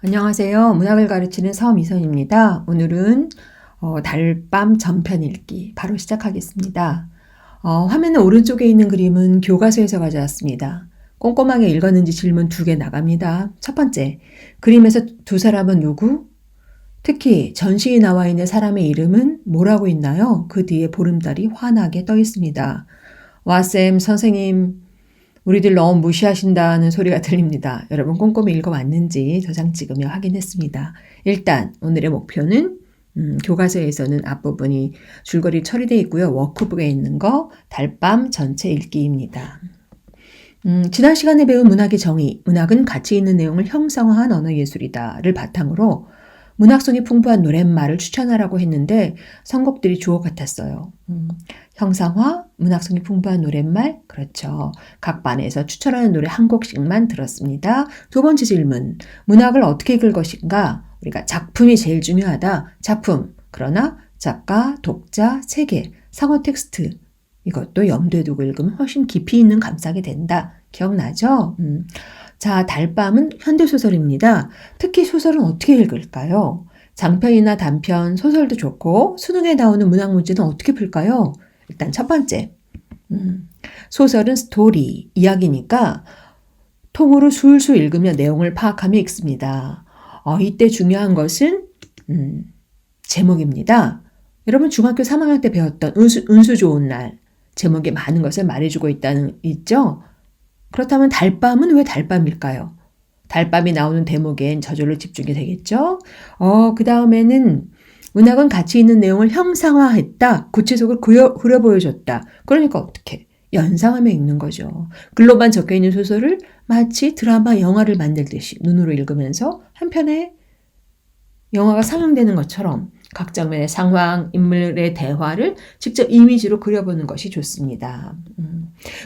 안녕하세요. 문학을 가르치는 서미선입니다. 오늘은 달밤 전편 읽기 바로 시작하겠습니다. 화면 오른쪽에 있는 그림은 교과서에서 가져왔습니다. 꼼꼼하게 읽었는지 질문 2개 나갑니다. 첫 번째, 그림에서 두 사람은 누구? 특히 전시에 나와 있는 사람의 이름은 뭐라고 있나요? 그 뒤에 보름달이 환하게 떠 있습니다. 와쌤, 선생님, 우리들 너무 무시하신다는 소리가 들립니다. 여러분 꼼꼼히 읽어왔는지 저장 찍으며 확인했습니다. 일단 오늘의 목표는 교과서에서는 앞부분이 줄거리 처리되어 있고요. 워크북에 있는 거 달밤 전체 읽기입니다. 지난 시간에 배운 문학의 정의, 문학은 가치 있는 내용을 형상화한 언어예술이다를 바탕으로 문학성이 풍부한 노랫말을 추천하라고 했는데 선곡들이 주옥 같았어요. 형상화, 문학성이 풍부한 노랫말, 그렇죠. 각 반에서 추천하는 노래 한 곡씩만 들었습니다. 두 번째 질문, 문학을 어떻게 읽을 것인가? 우리가 작품이 제일 중요하다. 작품, 그러나 작가, 독자, 세계, 상호 텍스트, 이것도 염두에 두고 읽으면 훨씬 깊이 있는 감상이 된다. 기억나죠? 자, 달밤은 현대소설입니다. 특히 소설은 어떻게 읽을까요? 장편이나 단편, 소설도 좋고 수능에 나오는 문학 문제는 어떻게 풀까요? 일단 첫 번째, 소설은 스토리, 이야기니까 통으로 술술 읽으며 내용을 파악하며 읽습니다. 이때 중요한 것은 제목입니다. 여러분 중학교 3학년 때 배웠던 운수 좋은 날, 제목에 많은 것을 말해주고 있죠? 그렇다면 달밤은 왜 달밤일까요? 달밤이 나오는 대목엔 저절로 집중이 되겠죠? 그 다음에는 문학은 가치 있는 내용을 형상화했다. 구체적으로 그려 보여줬다. 그러니까 어떻게? 연상하며 읽는 거죠. 글로만 적혀있는 소설을 마치 드라마, 영화를 만들듯이 눈으로 읽으면서 한편의 영화가 상영되는 것처럼 각 장면의 상황, 인물의 대화를 직접 이미지로 그려보는 것이 좋습니다.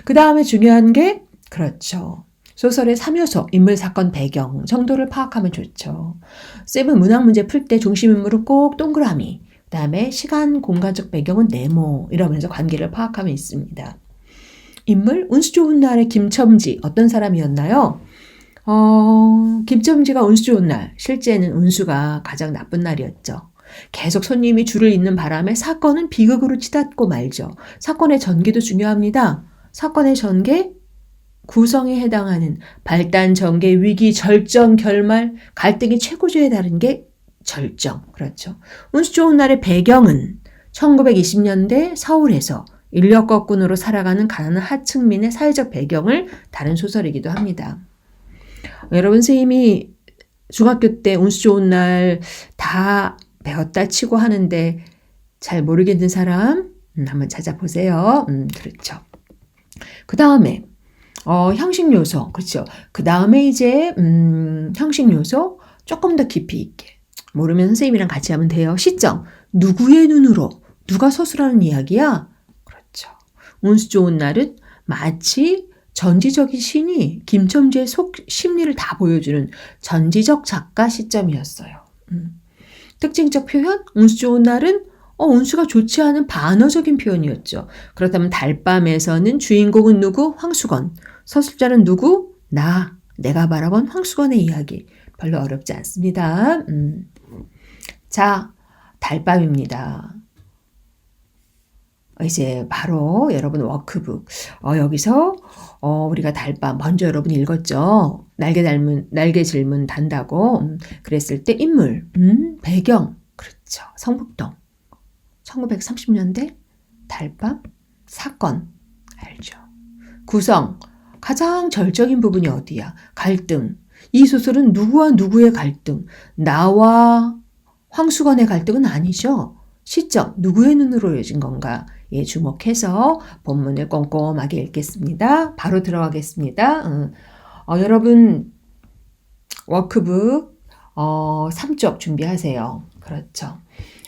그 다음에 중요한 게 그렇죠. 소설의 3요소, 인물, 사건, 배경 정도를 파악하면 좋죠. 쌤은 문학 문제 풀 때 중심 인물은 꼭 동그라미, 그 다음에 시간, 공간적 배경은 네모 이러면서 관계를 파악하면 있습니다. 인물, 운수 좋은 날의 김첨지 어떤 사람이었나요? 김첨지가 운수 좋은 날, 실제는 운수가 가장 나쁜 날이었죠. 계속 손님이 줄을 잇는 바람에 사건은 비극으로 치닫고 말죠. 사건의 전개도 중요합니다. 사건의 전개, 구성에 해당하는 발단, 전개, 위기, 절정, 결말, 갈등이 최고조에 다른 게 절정. 그렇죠. 운수 좋은 날의 배경은 1920년대 서울에서 인력거꾼으로 살아가는 가난한 하층민의 사회적 배경을 다룬 소설이기도 합니다. 여러분 선생님이 중학교 때 운수 좋은 날 다 배웠다 치고 하는데 잘 모르겠는 사람 한번 찾아보세요. 그렇죠. 그 다음에 형식 요소, 그렇죠. 그 다음에 이제 형식 요소 조금 더 깊이 있게 모르면 선생님이랑 같이 하면 돼요. 시점, 누구의 눈으로 누가 서술하는 이야기야? 그렇죠. 운수 좋은 날은 마치 전지적인 신이 김첨지의 속 심리를 다 보여주는 전지적 작가 시점이었어요. 특징적 표현, 운수 좋은 날은 운수가 좋지 않은 반어적인 표현이었죠. 그렇다면 달밤에서는 주인공은 누구? 황수건. 서술자는 누구? 내가 바라본 황수건의 이야기. 별로 어렵지 않습니다. 자, 달밤입니다. 이제 바로 여러분 워크북. 여기서 우리가 달밤 먼저 여러분 읽었죠. 날개 질문 단다고 그랬을 때 인물, 배경, 그렇죠. 성북동. 1930년대 달밤 사건 알죠. 구성 가장 절정인 부분이 어디야? 갈등. 이 소설은 누구와 누구의 갈등? 나와 황수건의 갈등은 아니죠. 시점 누구의 눈으로 이어진 건가? 주목해서 본문을 꼼꼼하게 읽겠습니다. 바로 들어가겠습니다. 여러분 워크북 3쪽 준비하세요. 그렇죠.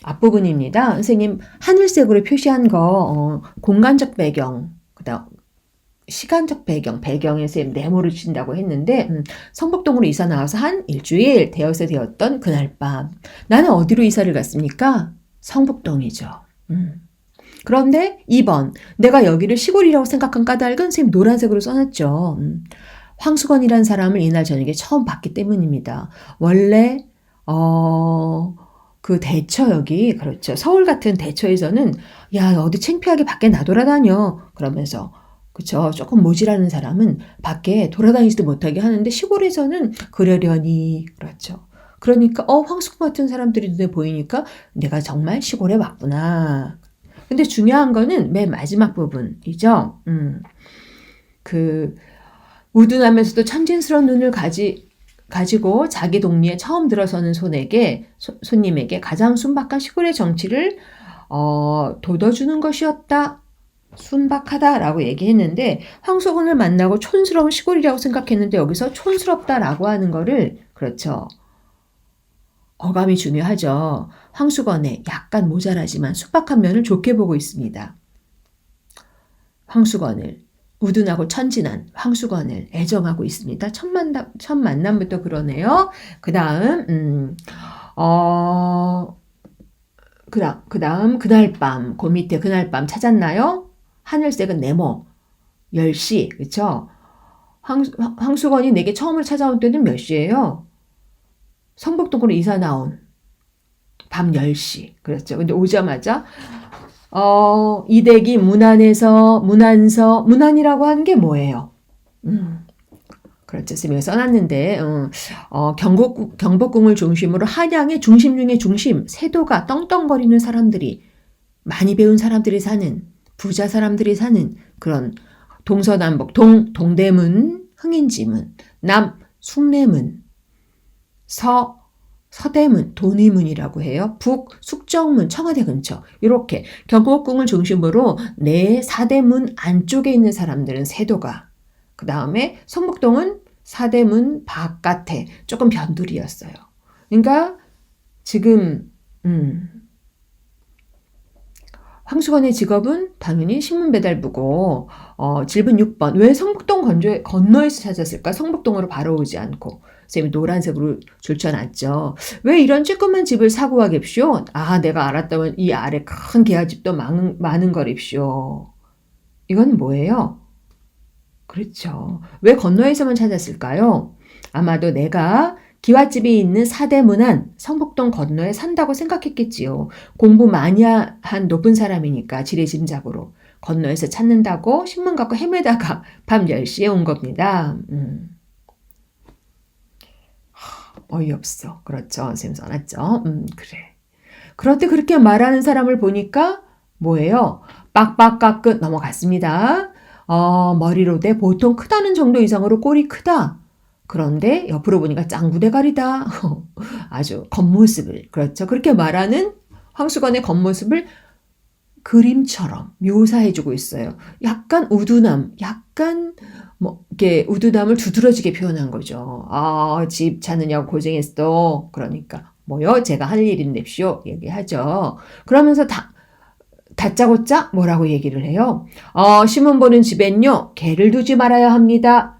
앞부분입니다. 선생님 하늘색으로 표시한 거 공간적 배경, 그다음 시간적 배경에 선생님 네모를 주신다고 했는데 성북동으로 이사 나와서 한 일주일 되었던 그날 밤 나는 어디로 이사를 갔습니까? 성북동이죠. 그런데 2번 내가 여기를 시골이라고 생각한 까닭은 선생님 노란색으로 써놨죠. 황수건이란 사람을 이날 저녁에 처음 봤기 때문입니다. 원래 그 대처역이 그렇죠. 서울 같은 대처에서는 야 어디 창피하게 밖에 나돌아다녀 그러면서 그쵸. 조금 모질하는 사람은 밖에 돌아다니지도 못하게 하는데 시골에서는 그러려니 그렇죠. 그러니까 황수건 같은 사람들이 눈에 보이니까 내가 정말 시골에 왔구나. 근데 중요한 거는 맨 마지막 부분이죠. 그 우둔하면서도 천진스러운 눈을 가지고 자기 동리에 처음 들어서는 손님에게 가장 순박한 시골의 정치를 돋워주는 것이었다. 순박하다라고 얘기했는데 황수건을 만나고 촌스러운 시골이라고 생각했는데 여기서 촌스럽다라고 하는 거를 그렇죠. 어감이 중요하죠. 황수건의 약간 모자라지만 순박한 면을 좋게 보고 있습니다. 황수건을 우둔하고 천진한 황수건을 애정하고 있습니다. 첫 만남부터 그러네요. 그 다음 그날 밤, 그 밑에 그날 밤 찾았나요? 하늘색은 네모, 10시, 그쵸? 황수건이 내게 처음으로 찾아온 때는 몇 시예요? 성북동으로 이사 나온 밤 10시. 그렇죠. 근데 오자마자, 이댁이 문안이라고 하는 게 뭐예요? 그렇죠. 선생님이 써놨는데, 경복궁을 중심으로 한양의 중심 중의 중심, 세도가 떵떵거리는 사람들이, 많이 배운 사람들이 사는, 부자 사람들이 사는 그런 동서남북, 동대문, 흥인지문, 남, 숭례문, 서대문, 돈의문이라고 해요. 북, 숙정문, 청와대 근처. 이렇게 경복궁을 중심으로 네 사대문 안쪽에 있는 사람들은 세도가. 그 다음에 성북동은 사대문 바깥에 조금 변두리였어요. 그러니까 지금 황수건의 직업은 당연히 신문 배달부고 질문 6번 왜 성북동 건너에서 찾았을까? 성북동으로 바로 오지 않고 선생님이 노란색으로 줄쳐놨죠. 왜 이런 쬐끄만 집을 사고 가겠쇼? 내가 알았다면 이 아래 큰 계야집도 많은 거립쇼. 이건 뭐예요? 그렇죠. 왜 건너에서만 찾았을까요? 아마도 내가 기와집이 있는 사대문안 성북동 건너에 산다고 생각했겠지요. 공부 많이 한 높은 사람이니까 지레짐작으로 건너에서 찾는다고 신문 갖고 헤매다가 밤 10시에 온 겁니다. 어이없어. 그렇죠. 선생님 써놨죠. 그래. 그런데 그렇게 말하는 사람을 보니까 뭐예요? 빡빡 깎끝 넘어갔습니다. 머리로 돼 보통 크다는 정도 이상으로 꼴이 크다. 그런데 옆으로 보니까 짱구대가리다. 아주 겉모습을 그렇죠. 그렇게 말하는 황수건의 겉모습을 그림처럼 묘사해주고 있어요. 약간 우둔함, 약간 이렇게 우둔함을 두드러지게 표현한 거죠. 집 찾느냐고 고생했어. 그러니까 뭐요? 제가 할 일인데쇼. 얘기하죠. 그러면서 다짜고짜 뭐라고 얘기를 해요? 신문 보는 집엔요 개를 두지 말아야 합니다.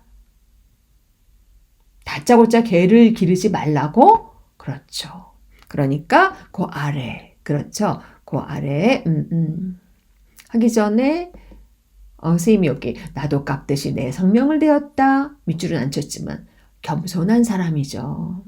다짜고짜 개를 기르지 말라고? 그렇죠. 그러니까 그 아래, 그렇죠. 그 아래 하기 전에 선생님이 여기 나도 깎듯이 내 성명을 대었다. 밑줄은 안 쳤지만 겸손한 사람이죠.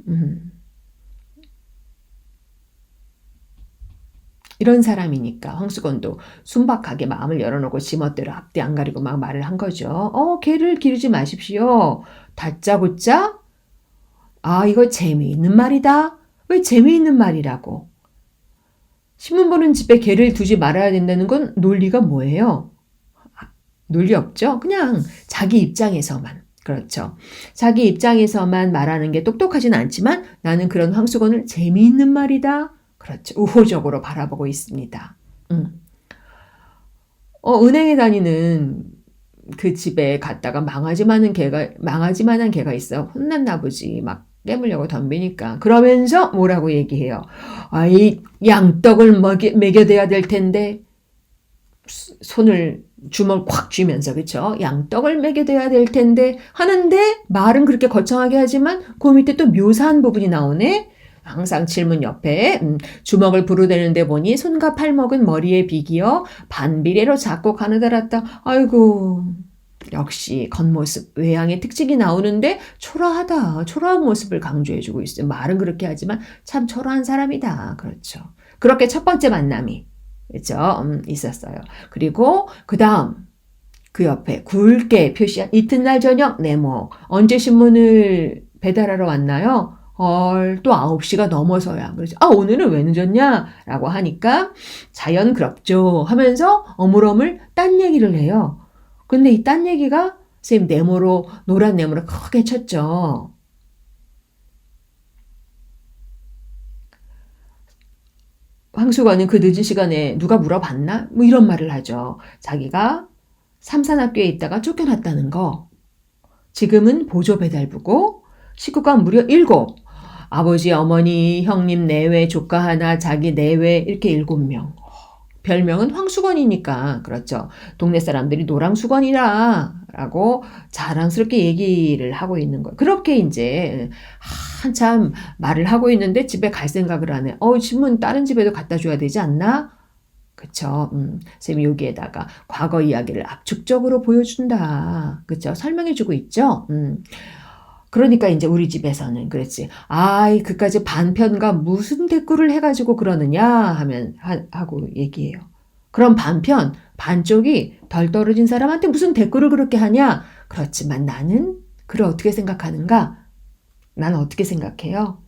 이런 사람이니까 황수건도 순박하게 마음을 열어놓고 지멋대로 앞뒤 안 가리고 막 말을 한 거죠. 개를 기르지 마십시오. 다짜고짜? 이거 재미있는 말이다. 왜 재미있는 말이라고? 신문 보는 집에 개를 두지 말아야 된다는 건 논리가 뭐예요? 논리 없죠? 그냥 자기 입장에서만. 그렇죠. 자기 입장에서만 말하는 게 똑똑하진 않지만 나는 그런 황수건을 재미있는 말이다. 그렇죠. 우호적으로 바라보고 있습니다. 은행에 다니는 그 집에 갔다가 망아지만한 개가 있어. 혼났나 보지. 막 깨물려고 덤비니까. 그러면서 뭐라고 얘기해요. 이 양떡을 먹여대야 될 텐데 손을 주먹 콱 쥐면서 그쵸? 양떡을 먹여대야 될 텐데 하는데 말은 그렇게 거창하게 하지만 그 밑에 또 묘사한 부분이 나오네. 항상 질문 옆에 주먹을 부르대는데 보니 손과 팔목은 머리에 비기어 반비례로 잡고 가느다랐다. 아이고 역시 겉모습, 외양의 특징이 나오는데 초라하다. 초라한 모습을 강조해주고 있어요. 말은 그렇게 하지만 참 초라한 사람이다. 그렇죠. 그렇게 첫 번째 만남이 그렇죠? 있었어요. 그리고 그 다음 그 옆에 굵게 표시한 이튿날 저녁 네모. 언제 신문을 배달하러 왔나요? 또 9시가 넘어서야. 그래서 오늘은 왜 늦었냐? 라고 하니까 자연스럽죠 하면서 어물어물 딴 얘기를 해요. 근데 이 딴 얘기가 선생님 네모로 노란 네모로 크게 쳤죠. 황수관은 그 늦은 시간에 누가 물어봤나? 뭐 이런 말을 하죠. 자기가 삼산학교에 있다가 쫓겨났다는 거. 지금은 보조 배달부고 식구가 무려 7. 아버지, 어머니, 형님 내외, 조카 하나, 자기 내외 이렇게 7명. 별명은 황수건이니까 그렇죠. 동네 사람들이 노랑수건이라 라고 자랑스럽게 얘기를 하고 있는 거예요. 그렇게 이제 한참 말을 하고 있는데 집에 갈 생각을 하네. 신문 다른 집에도 갖다 줘야 되지 않나? 그쵸. 선생님이 여기에다가 과거 이야기를 압축적으로 보여준다. 그쵸. 설명해주고 있죠. 그러니까 이제 우리 집에서는 그랬지. 그까지 반편과 무슨 대꾸를 해가지고 그러느냐 하고 얘기해요. 그럼 반쪽이 덜 떨어진 사람한테 무슨 대꾸를 그렇게 하냐? 그렇지만 나는 그를 어떻게 생각하는가? 나는 어떻게 생각해요?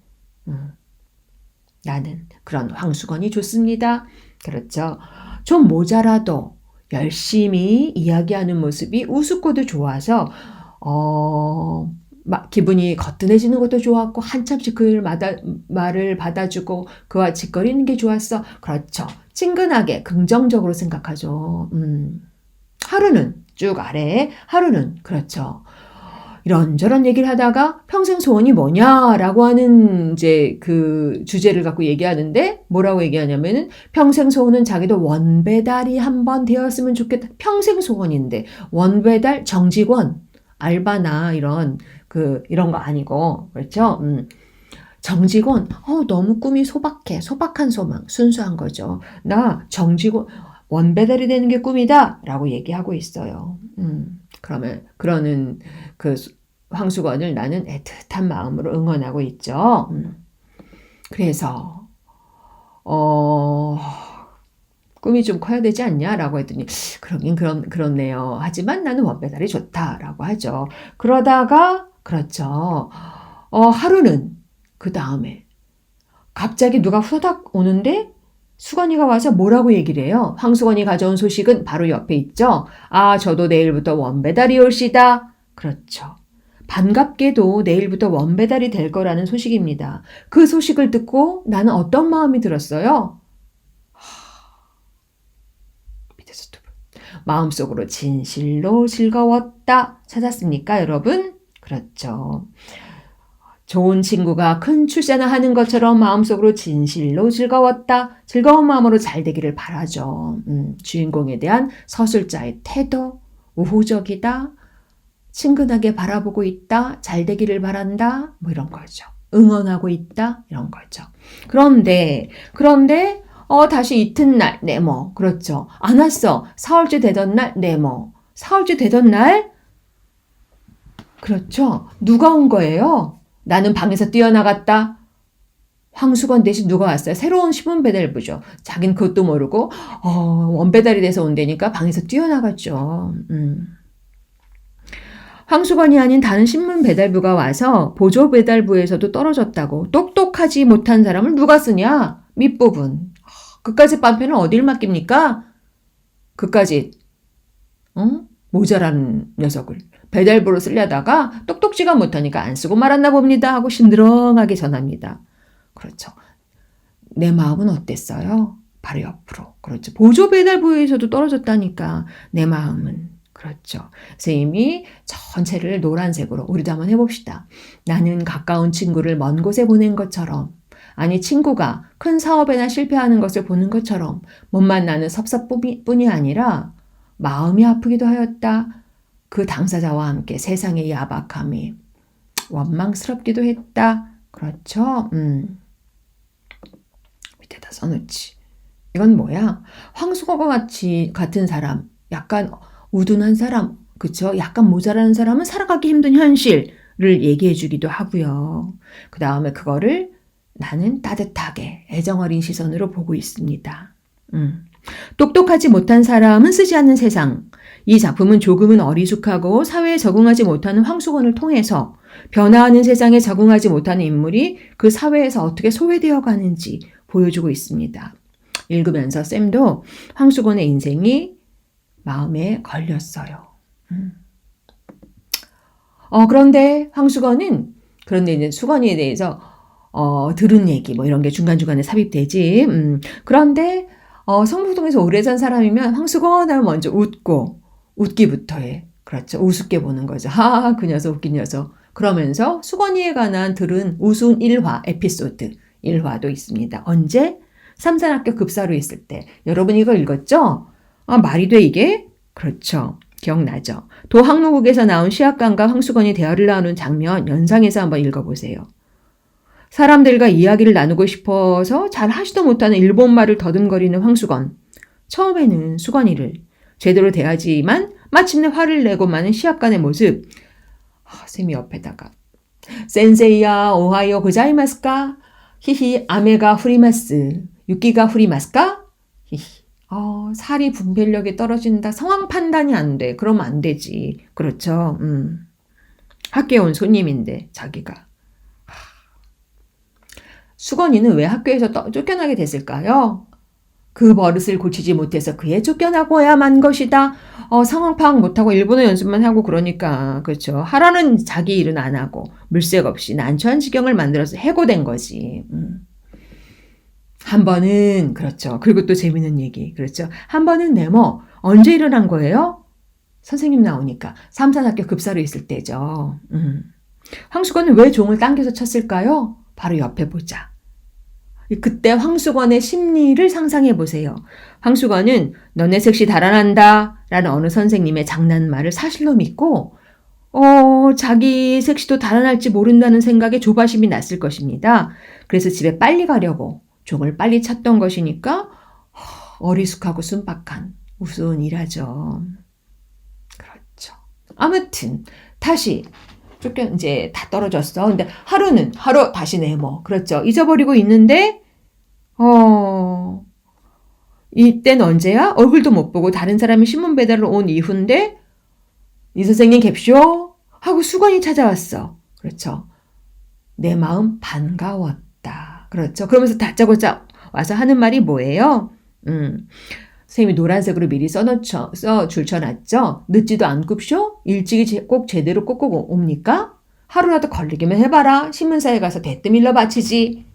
나는 그런 황수건이 좋습니다. 그렇죠. 좀 모자라도 열심히 이야기하는 모습이 우습고도 좋아서 기분이 거뜬해지는 것도 좋았고 한참씩 그 말을 받아주고 그와 짓거리는 게 좋았어. 그렇죠. 친근하게 긍정적으로 생각하죠. 하루는 쭉 아래에 하루는 그렇죠. 이런저런 얘기를 하다가 평생 소원이 뭐냐라고 하는 이제 그 주제를 갖고 얘기하는데 뭐라고 얘기하냐면은 평생 소원은 자기도 원배달이 한번 되었으면 좋겠다. 평생 소원인데 원배달 정직원 알바나 이런 거 아니고 그렇죠? 정직원 너무 꿈이 소박한 소망 순수한 거죠. 나 정직원 원배달이 되는 게 꿈이다라고 얘기하고 있어요. 그러는 그 황수건을 나는 애틋한 마음으로 응원하고 있죠. 그래서 꿈이 좀 커야 되지 않냐라고 했더니 그러긴 그렇네요. 하지만 나는 원배달이 좋다라고 하죠. 그러다가 그렇죠. 하루는 그 다음에 갑자기 누가 후다닥 오는데 수건이가 와서 뭐라고 얘기를 해요? 황수건이 가져온 소식은 바로 옆에 있죠. 저도 내일부터 원배달이 올시다. 그렇죠. 반갑게도 내일부터 원배달이 될 거라는 소식입니다. 그 소식을 듣고 나는 어떤 마음이 들었어요? 마음속으로 진실로 즐거웠다. 찾았습니까, 여러분? 그렇죠. 좋은 친구가 큰 출세나 하는 것처럼 마음속으로 진실로 즐거웠다. 즐거운 마음으로 잘 되기를 바라죠. 주인공에 대한 서술자의 태도, 우호적이다. 친근하게 바라보고 있다. 잘 되기를 바란다. 뭐 이런 거죠. 응원하고 있다. 이런 거죠. 그런데 다시 이튿날 네모. 그렇죠. 안 왔어. 사흘째 되던 날 네모. 사흘째 되던 날 그렇죠. 누가 온 거예요? 나는 방에서 뛰어나갔다. 황수건 대신 누가 왔어요? 새로운 신문 배달부죠. 자긴 그것도 모르고 원배달이 돼서 온다니까 방에서 뛰어나갔죠. 황수건이 아닌 다른 신문 배달부가 와서 보조 배달부에서도 떨어졌다고. 똑똑하지 못한 사람을 누가 쓰냐? 밑부분. 그까짓 반편을 어딜 맡깁니까? 그까짓 모자란 녀석을 배달부로 쓰려다가 똑똑지가 못하니까 안 쓰고 말았나 봅니다 하고 신드렁하게 전합니다. 그렇죠. 내 마음은 어땠어요? 바로 옆으로. 그렇죠. 보조 배달부에서도 떨어졌다니까 내 마음은. 그렇죠. 선생님이 전체를 노란색으로 우리도 한번 해봅시다. 나는 가까운 친구를 먼 곳에 보낸 것처럼 아니 친구가 큰 사업에나 실패하는 것을 보는 것처럼 못 만나는 섭섭뿐이 아니라 마음이 아프기도 하였다. 그 당사자와 함께 세상의 야박함이 원망스럽기도 했다. 그렇죠? 밑에다 써놓지. 이건 뭐야? 황수건과 같은 사람, 약간 우둔한 사람, 그쵸? 약간 모자라는 사람은 살아가기 힘든 현실을 얘기해 주기도 하고요. 그 다음에 그거를 나는 따뜻하게 애정 어린 시선으로 보고 있습니다. 똑똑하지 못한 사람은 쓰지 않는 세상. 이 작품은 조금은 어리숙하고 사회에 적응하지 못하는 황수건을 통해서 변화하는 세상에 적응하지 못하는 인물이 그 사회에서 어떻게 소외되어 가는지 보여주고 있습니다. 읽으면서 쌤도 황수건의 인생이 마음에 걸렸어요. 그런데 이제 수건이에 대해서 들은 얘기 뭐 이런 게 중간중간에 삽입되지. 그런데 성북동에서 오래 산 사람이면 황수건 하면 먼저 웃기부터 해. 그렇죠. 우습게 보는 거죠. 하하, 그 녀석 웃긴 녀석. 그러면서 수건이에 관한 들은 우스운 에피소드 1화도 있습니다. 언제? 삼산학교 급사로 있을 때. 여러분 이거 읽었죠? 말이 돼 이게? 그렇죠. 기억나죠? 도항로국에서 나온 시학관과 황수건이 대화를 나누는 장면 연상해서 한번 읽어보세요. 사람들과 이야기를 나누고 싶어서 잘 하지도 못하는 일본말을 더듬거리는 황수건. 처음에는 수건이를 제대로 대하지만 마침내 화를 내고 마는 시학관의 모습. 쌤이 옆에다가 센세이야 오하요 고자이마스까? 히히 아메가 후리마스. 유키가 후리마스까? 히히. 살이 분별력이 떨어진다. 상황 판단이 안 돼. 그러면 안 되지. 그렇죠. 학교에 온 손님인데 자기가. 수건이는 왜 학교에서 쫓겨나게 됐을까요? 그 버릇을 고치지 못해서 그에 쫓겨나고야만 것이다. 상황 파악 못하고 일본어 연습만 하고 그러니까 그렇죠. 하라는 자기 일은 안 하고 물색 없이 난처한 지경을 만들어서 해고된 거지. 한 번은 그렇죠. 그리고 또 재밌는 얘기 그렇죠. 한 번은 네모 언제 일어난 거예요? 선생님 나오니까 삼산학교 급사로 있을 때죠. 황수건은 왜 종을 당겨서 쳤을까요? 바로 옆에 보자. 그때 황수건의 심리를 상상해 보세요. 황수건은 너네 색시 달아난다 라는 어느 선생님의 장난말을 사실로 믿고 자기 색시도 달아날지 모른다는 생각에 조바심이 났을 것입니다. 그래서 집에 빨리 가려고 종을 빨리 찼던 것이니까 어리숙하고 순박한 우스운 일하죠. 그렇죠. 아무튼 다시 이제 다 떨어졌어. 근데 하루 다시 네모. 그렇죠. 잊어버리고 있는데 이땐 언제야? 얼굴도 못 보고 다른 사람이 신문 배달을 온 이후인데 이 선생님 갭쇼 하고 수건이 찾아왔어. 그렇죠. 내 마음 반가웠다. 그렇죠. 그러면서 다짜고짜 와서 하는 말이 뭐예요? 선생님이 노란색으로 미리 써 줄쳐놨죠? 늦지도 않고쇼? 일찍이 꼭 제대로 꼭꼭 옵니까? 하루라도 걸리기만 해봐라. 신문사에 가서 대뜸 일러 바치지.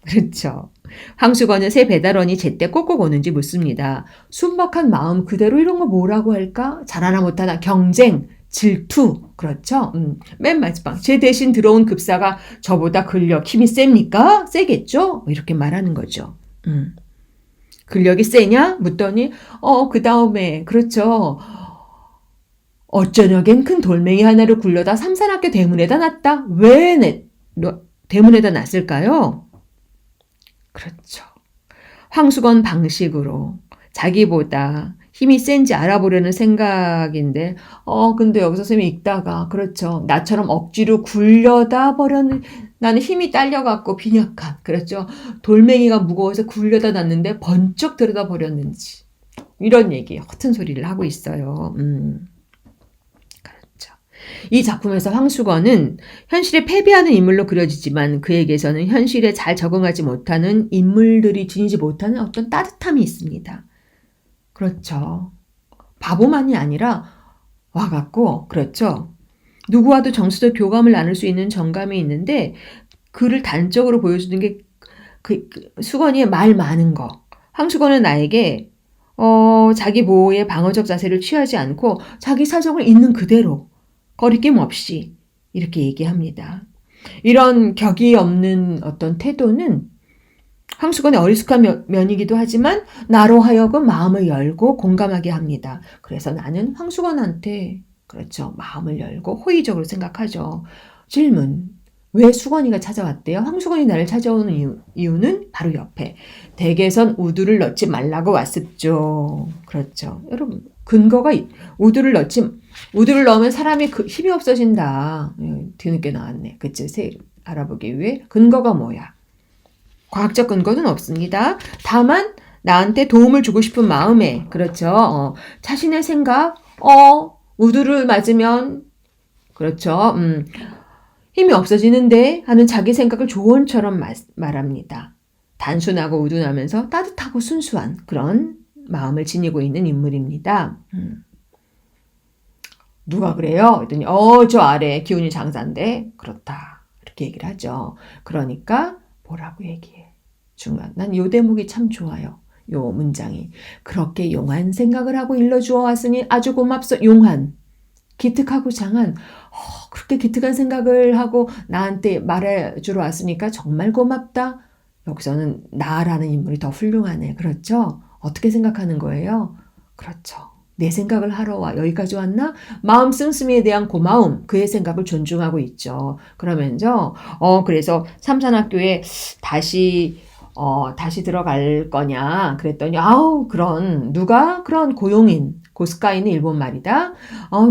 그렇죠. 황수건은 새 배달원이 제때 꼭꼭 오는지 묻습니다. 순박한 마음 그대로 이런 거 뭐라고 할까? 잘하나 못하나 경쟁, 질투. 그렇죠. 맨 마지막 제 대신 들어온 급사가 저보다 근력, 힘이 셉니까? 세겠죠? 이렇게 말하는 거죠. 근력이 세냐? 묻더니 그 다음에 그렇죠. 어쩌냐겐 큰 돌멩이 하나를 굴려다 삼산학교 대문에다 놨다. 왜 대문에다 놨을까요? 그렇죠. 황수건 방식으로 자기보다 힘이 센지 알아보려는 생각인데 근데 여기서 선생님이 읽다가 그렇죠. 나처럼 억지로 굴려다 버렸는 나는 힘이 딸려갖고 빈약한 그렇죠. 돌멩이가 무거워서 굴려다 놨는데 번쩍 들여다 버렸는지 이런 얘기 허튼 소리를 하고 있어요. 그렇죠. 이 작품에서 황수건은 현실에 패배하는 인물로 그려지지만 그에게서는 현실에 잘 적응하지 못하는 인물들이 지니지 못하는 어떤 따뜻함이 있습니다. 그렇죠. 바보만이 아니라 와갖고 그렇죠. 누구와도 정서적 교감을 나눌 수 있는 정감이 있는데 그를 단적으로 보여주는 게 수건이의 말 많은 거. 황수건은 나에게 자기 보호의 방어적 자세를 취하지 않고 자기 사정을 있는 그대로 거리낌 없이 이렇게 얘기합니다. 이런 격이 없는 어떤 태도는 황수건의 어리숙한 면이기도 하지만 나로 하여금 마음을 열고 공감하게 합니다. 그래서 나는 황수건한테 그렇죠. 마음을 열고 호의적으로 생각하죠. 질문. 왜 수건이가 찾아왔대요? 황수건이 나를 찾아오는 이유는 바로 옆에 댁에선 우두를 넣지 말라고 왔었죠. 그렇죠. 여러분 근거가 우드를 넣으면 사람이 힘이 없어진다. 뒤늦게 나왔네. 그치? 알아보기 위해 근거가 뭐야? 과학적 근거는 없습니다. 다만 나한테 도움을 주고 싶은 마음에 그렇죠. 자신의 생각 우드를 맞으면 그렇죠. 힘이 없어지는데 하는 자기 생각을 조언처럼 말합니다. 단순하고 우둔하면서 따뜻하고 순수한 그런 마음을 지니고 있는 인물입니다. 누가 그래요? 그랬더니 저 아래 기운이 장사인데 그렇다. 이렇게 얘기를 하죠. 그러니까 뭐라고 얘기해. 중요한. 난 요 대목이 참 좋아요. 요 문장이. 그렇게 용한 생각을 하고 일러주어 왔으니 아주 고맙소. 용한. 기특하고 장한. 그렇게 기특한 생각을 하고 나한테 말해주러 왔으니까 정말 고맙다. 여기서는 나라는 인물이 더 훌륭하네. 그렇죠? 어떻게 생각하는 거예요? 그렇죠. 내 생각을 하러 와. 여기까지 왔나? 마음 씀씀이에 대한 고마움, 그의 생각을 존중하고 있죠. 그러면서 그래서 삼산학교에 다시 들어갈 거냐 그랬더니 그런 고용인 고스카이는 일본 말이다.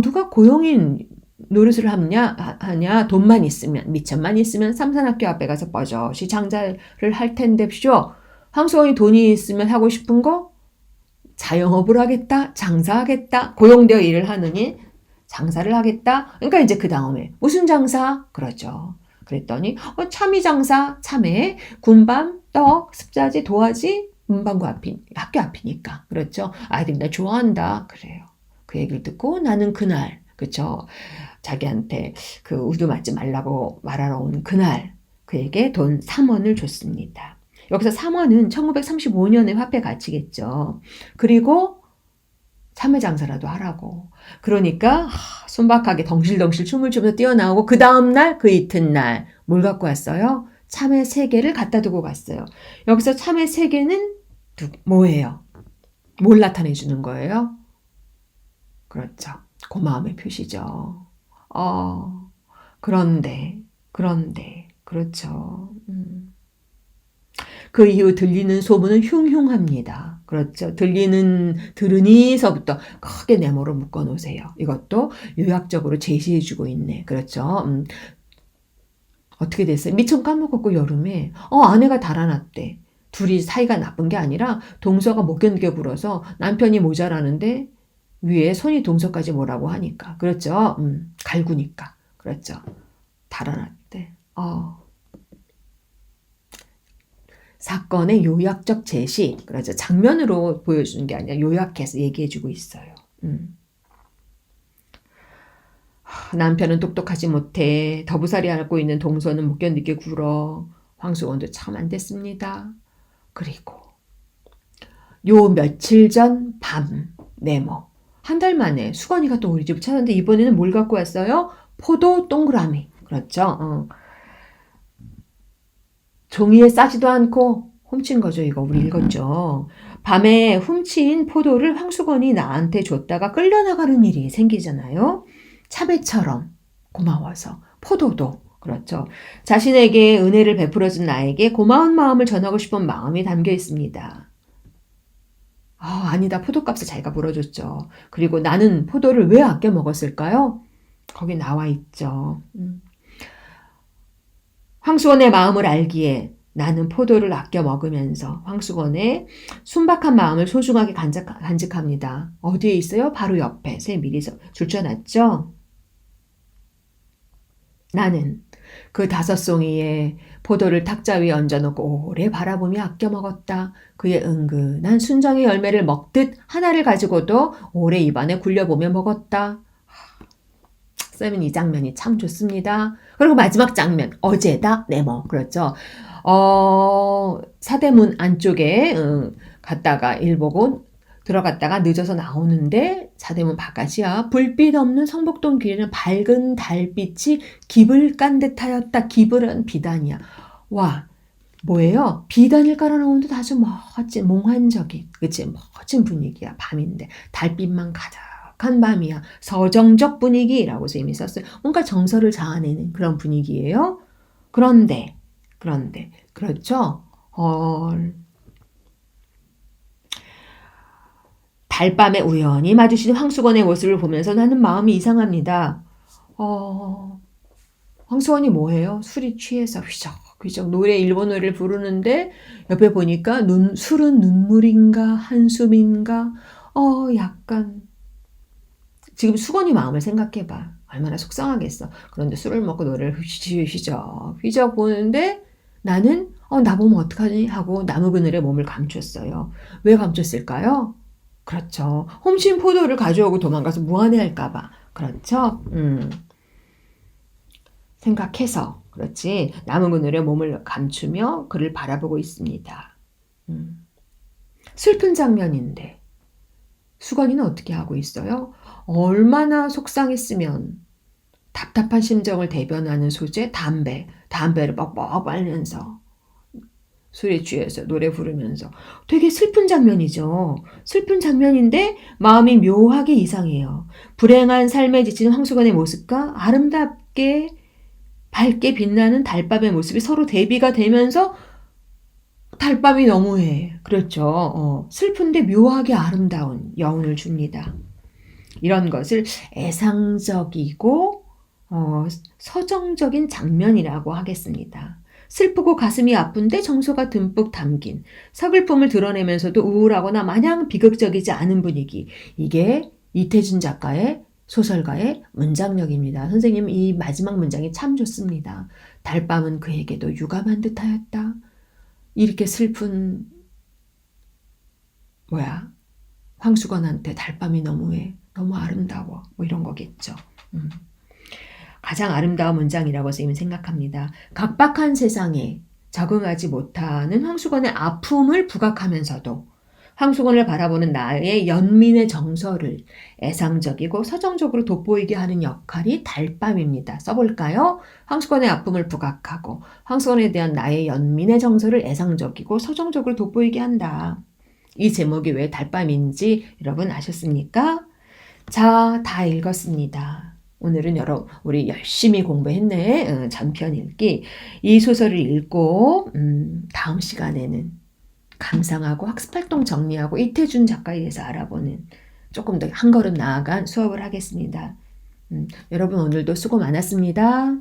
누가 고용인 노릇을 하냐 돈만 있으면 미천만 있으면 삼산학교 앞에 가서 버젓이 장사를 할 텐데쇼. 황수원이 돈이 있으면 하고 싶은 거 자영업을 하겠다, 장사하겠다, 고용되어 일을 하느니 장사를 하겠다. 그러니까 이제 그 다음에 무슨 장사? 그러죠. 그랬더니 참이 장사, 참외, 군밤, 떡, 습자지, 도화지, 문방구 학교 앞이니까. 그렇죠. 아이들이 나 좋아한다. 그래요. 그 얘기를 듣고 나는 그날, 그렇죠. 자기한테 그 우드 맞지 말라고 말하러 온 그날 그에게 돈 3원을 줬습니다. 여기서 3원은 1935년의 화폐 가치겠죠. 그리고 참외 장사라도 하라고. 그러니까 순박하게 덩실덩실 춤을 추면서 뛰어나오고 그 다음날 그 이튿날 뭘 갖고 왔어요? 참외 3개를 갖다 두고 갔어요. 여기서 참외 3개는 뭐예요? 뭘 나타내 주는 거예요? 그렇죠. 고마움의 표시죠. 그런데 그렇죠. 그 이후 들리는 소문은 흉흉합니다. 그렇죠. 들으니서부터 크게 네모로 묶어 놓으세요. 이것도 요약적으로 제시해주고 있네. 그렇죠. 어떻게 됐어요? 미처 까먹었고 여름에 아내가 달아났대. 둘이 사이가 나쁜 게 아니라 동서가 못 견디게 굴어서 남편이 모자라는데 위에 손이 동서까지 뭐라고 하니까. 그렇죠. 갈구니까. 그렇죠. 달아났대. 사건의 요약적 제시, 그렇죠. 장면으로 보여주는 게 아니라 요약해서 얘기해주고 있어요. 남편은 똑똑하지 못해 더부살이 앓고 있는 동서는 못 견디게 굴어. 황수원도 참 안 됐습니다. 그리고 요 며칠 전 밤 네모 한 달 만에 수건이가 또 우리 집을 찾았는데 이번에는 뭘 갖고 왔어요? 포도 동그라미. 그렇죠. 종이에 싸지도 않고 훔친 거죠. 이거 우리 읽었죠. 밤에 훔친 포도를 황수건이 나한테 줬다가 끌려나가는 일이 생기잖아요. 참외처럼 고마워서 포도도 그렇죠. 자신에게 은혜를 베풀어준 나에게 고마운 마음을 전하고 싶은 마음이 담겨 있습니다. 아니다. 포도값을 자기가 물어줬죠. 그리고 나는 포도를 왜 아껴 먹었을까요? 거기 나와 있죠. 황수건의 마음을 알기에 나는 포도를 아껴 먹으면서 황수건의 순박한 마음을 소중하게 간직합니다. 어디에 있어요? 바로 옆에 새 미리 줄쳐놨죠? 나는 그 5송이에 포도를 탁자 위에 얹어놓고 오래 바라보며 아껴 먹었다. 그의 은근한 순정의 열매를 먹듯 하나를 가지고도 오래 입안에 굴려보며 먹었다. 쌤은 이 장면이 참 좋습니다. 그리고 마지막 장면, 어제다 네모. 그렇죠. 사대문 안쪽에 갔다가 일 보고 들어갔다가 늦어서 나오는데 사대문 바깥이야. 불빛 없는 성북동 길에는 밝은 달빛이 깁을 깐 듯하였다. 깁을은 비단이야. 와, 뭐예요? 비단을 깔아놓은 듯 아주 멋진 몽환적인, 그치? 멋진 분위기야. 밤인데 달빛만 가득한 밤이야. 서정적 분위기라고 선생님이 썼어요. 뭔가 정서를 자아내는 그런 분위기예요. 그런데 그렇죠? 달밤에 우연히 마주친 황수건의 모습을 보면서 나는 마음이 이상합니다. 황수건이 뭐해요? 술이 취해서 휘적휘적 일본 노래를 부르는데 옆에 보니까 술은 눈물인가 한숨인가 약간 지금 수건이 마음을 생각해봐. 얼마나 속상하겠어. 그런데 술을 먹고 노래를 휘적 보는데 나는 나 보면 어떡하지 하고 나무 그늘에 몸을 감췄어요. 왜 감췄을까요? 그렇죠. 홈신 포도를 가져오고 도망가서 무안해할까 봐. 그렇죠? 생각해서 그렇지. 나무 그늘에 몸을 감추며 그를 바라보고 있습니다. 슬픈 장면인데 수건이는 어떻게 하고 있어요? 얼마나 속상했으면 답답한 심정을 대변하는 소재 담배를 뻑뻑 빨면서 술에 취해서 노래 부르면서 되게 슬픈 장면이죠. 슬픈 장면인데 마음이 묘하게 이상해요. 불행한 삶에 지친 황수건의 모습과 아름답게 밝게 빛나는 달밤의 모습이 서로 대비가 되면서 달밤이 너무해. 그렇죠. 슬픈데 묘하게 아름다운 여운을 줍니다. 이런 것을 애상적이고 서정적인 장면이라고 하겠습니다. 슬프고 가슴이 아픈데 정서가 듬뿍 담긴 서글픔을 드러내면서도 우울하거나 마냥 비극적이지 않은 분위기. 이게 이태준 작가의 소설가의 문장력입니다. 선생님 이 마지막 문장이 참 좋습니다. 달밤은 그에게도 유감한 듯하였다. 이렇게 슬픈 황수건한테 달밤이 너무해. 너무 아름다워. 뭐 이런 거겠죠. 가장 아름다운 문장이라고 선생님은 생각합니다. 각박한 세상에 적응하지 못하는 황수건의 아픔을 부각하면서도 황수건을 바라보는 나의 연민의 정서를 애상적이고 서정적으로 돋보이게 하는 역할이 달밤입니다. 써볼까요? 황수건의 아픔을 부각하고 황수건에 대한 나의 연민의 정서를 애상적이고 서정적으로 돋보이게 한다. 이 제목이 왜 달밤인지 여러분 아셨습니까? 자, 다 읽었습니다. 오늘은 우리 열심히 공부했네. 전편 읽기. 이 소설을 읽고 다음 시간에는 감상하고 학습활동 정리하고 이태준 작가에 대해서 알아보는 조금 더 한 걸음 나아간 수업을 하겠습니다. 여러분 오늘도 수고 많았습니다.